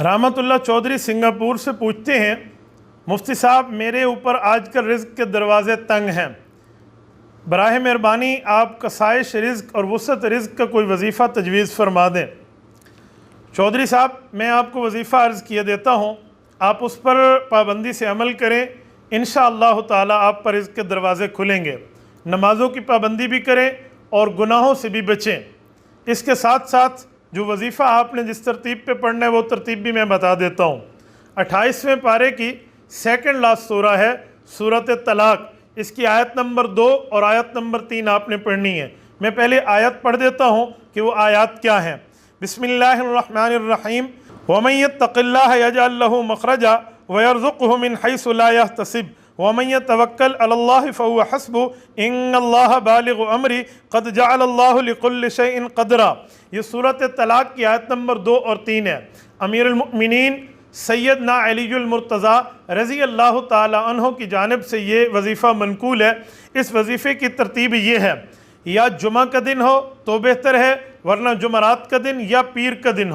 रहमतुल्लाह चौधरी सिंगापुर से पूछते हैं, मुफ्ती साहब मेरे ऊपर आजकल रिज़्क़ के दरवाज़े तंग हैं, बराह मेहरबानी आप कसाइश रिज़्क़ और वुसअत रिज़्क़ का कोई वजीफ़ा तजवीज़ फरमा दें। चौधरी साहब मैं आपको वजीफ़ा अर्ज़ किए देता हूँ, आप उस पर पाबंदी से अमल करें, इंशाअल्लाह ताला आप पर रिज़्क़ के दरवाज़े खुलेंगे। नमाज़ों की पाबंदी भी करें और गुनाहों से भी बचें। इसके साथ साथ जो वजीफ़ा आपने जिस तरतीब पे पढ़ना है वो तरतीब भी मैं बता देता हूँ। 28वें पारे की सेकंड लास्ट सूरा है सूरत तलाक, इसकी आयत नंबर 2 और आयत नंबर 3 आपने पढ़नी है। मैं पहले आयत पढ़ देता हूँ कि वो आयत क्या है। बिस्मिल्लाहिर्रहमानिर्रहीम वमन यत्तक़िल्लाह यजअल लहू मख़रजा वयरज़ुक़हु मिन हैसु ला यहतसिब वमन यतवक्कल अलल्लाहि फहुव हस्बुहु इन्नल्लाह बालिग़ु अम्री क़द जअलल्लाहु लिकुल्लि शैइन क़दरा। ये सूरत तलाक की आयत नंबर 2 और 3 है। अमीरुल मुमिनीन सैयदना अलीयुल मुर्तज़ा रज़ी अल्लाह ताला अन्हु की जानिब से ये वजीफ़ा मनकूल है। इस वजीफ़े की तरतीब ये है, या जुमा का दिन हो तो बेहतर है, वरना जुमरात का दिन या पीर का दिन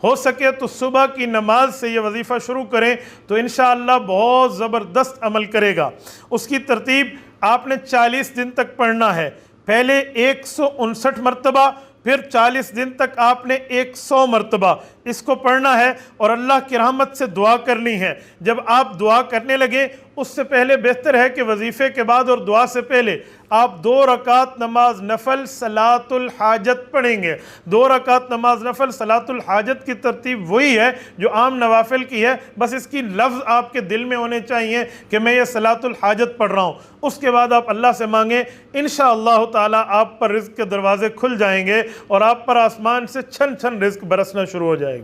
हो सके तो सुबह की नमाज से ये वजीफ़ा शुरू करें तो इंशाअल्लाह बहुत ज़बरदस्त अमल करेगा। उसकी तरतीब आपने 40 दिन तक पढ़ना है, पहले 159 मरतबा, फिर 40 दिन तक आपने 100 मरतबा इसको पढ़ना है और अल्लाह की रहमत से दुआ करनी है। जब आप दुआ करने लगे उससे पहले बेहतर है कि वजीफ़े के बाद और दुआ से पहले आप 2 रकात नमाज नफल सलातुल हाजत पढ़ेंगे। 2 रकात नमाज नफल सलातुल हाजत की तरतीब वही है जो आम नवाफिल की है, बस इसकी लफ्ज़ आपके दिल में होने चाहिए कि मैं ये सलातुल हाजत पढ़ रहा हूँ। उसके बाद आप अल्लाह से मांगें, इंशाअल्लाह ताला आप पर रिज़्क़ के दरवाज़े खुल जाएंगे और आप पर आसमान से छन छन रिज़्क़ बरसना शुरू हो जाएगा।